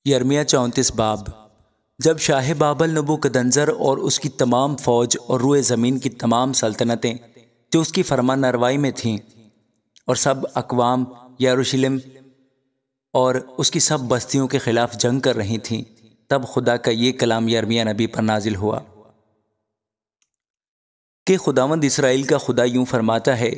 یرمیہ 34 باب۔ جب شاہ بابل نبوکدنضر اور اس کی تمام فوج اور روئے زمین کی تمام سلطنتیں جو اس کی فرمان روائی میں تھیں اور سب اقوام یروشلم اور اس کی سب بستیوں کے خلاف جنگ کر رہی تھیں، تب خدا کا یہ کلام یرمیہ نبی پر نازل ہوا کہ خداوند اسرائیل کا خدا یوں فرماتا ہے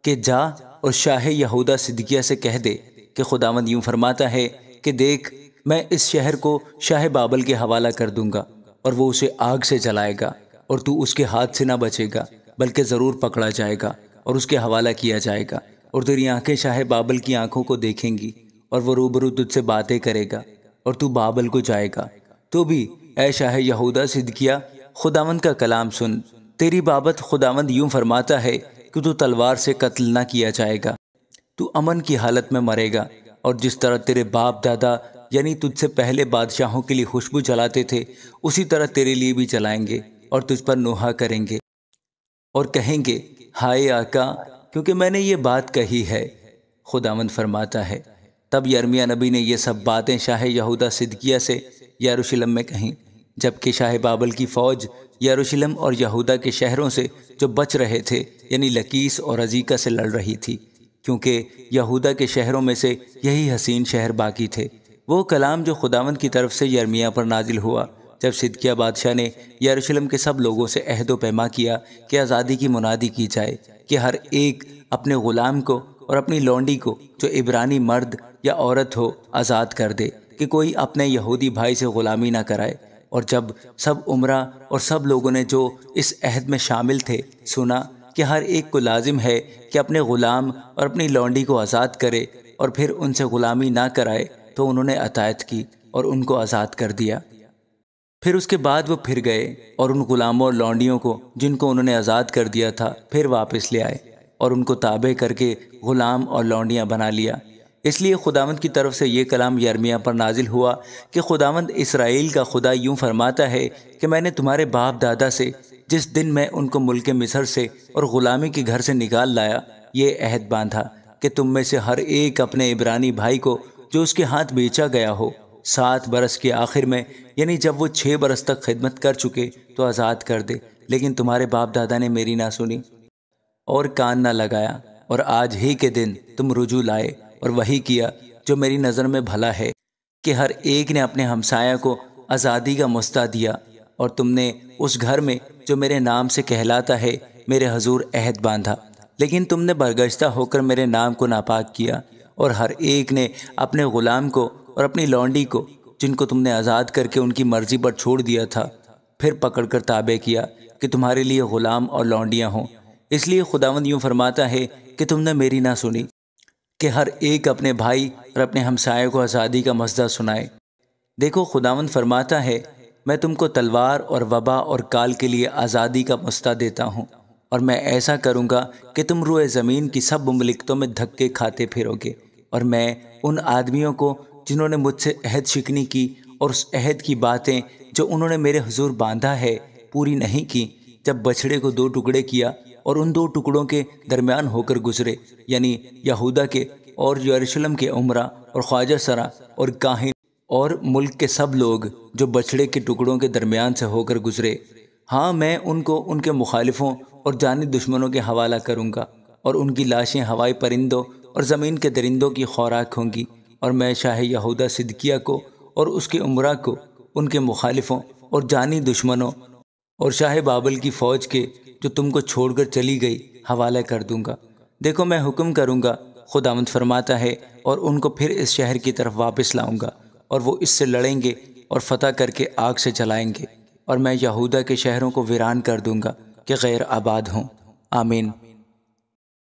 کہ جا اور شاہ یہودا صدقیہ سے کہہ دے کہ خداوند یوں فرماتا ہے کہ دیکھ، میں اس شہر کو شاہ بابل کے حوالہ کر دوں گا اور وہ اسے آگ سے جلائے گا، اور تو اس کے ہاتھ سے نہ بچے گا بلکہ ضرور پکڑا جائے گا اور اس کے حوالہ کیا جائے گا، اور تیری آنکھیں شاہ بابل کی آنکھوں کو دیکھیں گی اور وہ روبرو تجھ سے باتیں کرے گا اور تو بابل کو جائے گا۔ تو بھی اے شاہ یہودا صدقیہ، خداوند کا کلام سن، تیری بابت خداوند یوں فرماتا ہے کہ تو تلوار سے قتل نہ کیا جائے گا، تو امن کی حالت میں مرے گا، اور جس طرح تیرے باپ دادا یعنی تجھ سے پہلے بادشاہوں کے لیے خوشبو جلاتے تھے، اسی طرح تیرے لیے بھی جلائیں گے اور تجھ پر نوحہ کریں گے اور کہیں گے ہائے آقا، کیونکہ میں نے یہ بات کہی ہے، خداوند فرماتا ہے۔ تب یرمیہ نبی نے یہ سب باتیں شاہ یہودا صدقیہ سے یروشلم میں کہیں، جبکہ شاہ بابل کی فوج یروشلم اور یہودا کے شہروں سے جو بچ رہے تھے یعنی لکیس اور عزیکا سے لڑ رہی تھی، کیونکہ یہودا کے شہروں میں سے یہی حسین شہر باقی تھے۔ وہ کلام جو خداوند کی طرف سے یرمیہ پر نازل ہوا جب صدقیہ بادشاہ نے یروشلم کے سب لوگوں سے عہد و پیما کیا کہ آزادی کی منادی کی جائے، کہ ہر ایک اپنے غلام کو اور اپنی لونڈی کو جو عبرانی مرد یا عورت ہو آزاد کر دے، کہ کوئی اپنے یہودی بھائی سے غلامی نہ کرائے۔ اور جب سب عمرہ اور سب لوگوں نے جو اس عہد میں شامل تھے سنا کہ ہر ایک کو لازم ہے کہ اپنے غلام اور اپنی لونڈی کو آزاد کرے اور پھر ان سے غلامی نہ کرائے، تو انہوں نے اطاعت کی اور ان کو آزاد کر دیا۔ پھر اس کے بعد وہ پھر گئے اور ان غلاموں اور لونڈیوں کو جن کو انہوں نے آزاد کر دیا تھا پھر واپس لے آئے اور ان کو تابع کر کے غلام اور لونڈیاں بنا لیا۔ اس لیے خداوند کی طرف سے یہ کلام یرمیہ پر نازل ہوا کہ خداوند اسرائیل کا خدا یوں فرماتا ہے کہ میں نے تمہارے باپ دادا سے جس دن میں ان کو ملک مصر سے اور غلامی کے گھر سے نکال لایا یہ عہد باندھا کہ تم میں سے ہر ایک اپنے عبرانی بھائی کو جو اس کے ہاتھ بیچا گیا ہو 7 برس کے آخر میں، یعنی جب وہ 6 برس تک خدمت کر چکے، تو آزاد کر دے۔ لیکن تمہارے باپ دادا نے میری نہ سنی اور کان نہ لگایا، اور آج ہی کے دن تم رجوع لائے اور وہی کیا جو میری نظر میں بھلا ہے، کہ ہر ایک نے اپنے ہمسایہ کو آزادی کا مستہ دیا، اور تم نے اس گھر میں جو میرے نام سے کہلاتا ہے میرے حضور عہد باندھا، لیکن تم نے برگشتہ ہو کر میرے نام کو ناپاک کیا، اور ہر ایک نے اپنے غلام کو اور اپنی لونڈی کو جن کو تم نے آزاد کر کے ان کی مرضی پر چھوڑ دیا تھا پھر پکڑ کر تابع کیا کہ تمہارے لیے غلام اور لونڈیاں ہوں۔ اس لیے خداوند یوں فرماتا ہے کہ تم نے میری نہ سنی، کہ ہر ایک اپنے بھائی اور اپنے ہمسائے کو آزادی کا مژدہ سنائے۔ دیکھو، خداوند فرماتا ہے، میں تم کو تلوار اور وبا اور کال کے لیے آزادی کا مژدہ دیتا ہوں، اور میں ایسا کروں گا کہ تم روئے زمین کی سب مملکتوں میں دھکے کھاتے پھرو گے، اور میں ان آدمیوں کو جنہوں نے مجھ سے عہد شکنی کی اور اس عہد کی باتیں جو انہوں نے میرے حضور باندھا ہے پوری نہیں کی، جب بچھڑے کو 2 ٹکڑے کیا اور ان 2 ٹکڑوں کے درمیان ہو کر گزرے، یعنی یہودا کے اور یروشلم کے عمرہ اور خواجہ سرا اور کاہن اور ملک کے سب لوگ جو بچھڑے کے ٹکڑوں کے درمیان سے ہو کر گزرے، ہاں میں ان کو ان کے مخالفوں اور جانی دشمنوں کے حوالہ کروں گا، اور ان کی لاشیں ہوائی پرندوں اور زمین کے درندوں کی خوراک ہوں گی، اور میں شاہ یہودا صدقیہ کو اور اس کے عمرہ کو ان کے مخالفوں اور جانی دشمنوں اور شاہ بابل کی فوج کے جو تم کو چھوڑ کر چلی گئی حوالہ کر دوں گا۔ دیکھو، میں حکم کروں گا، خداوند فرماتا ہے، اور ان کو پھر اس شہر کی طرف واپس لاؤں گا، اور وہ اس سے لڑیں گے اور فتح کر کے آگ سے جلائیں گے، اور میں یہودا کے شہروں کو ویران کر دوں گا کہ غیر آباد ہوں۔ آمین۔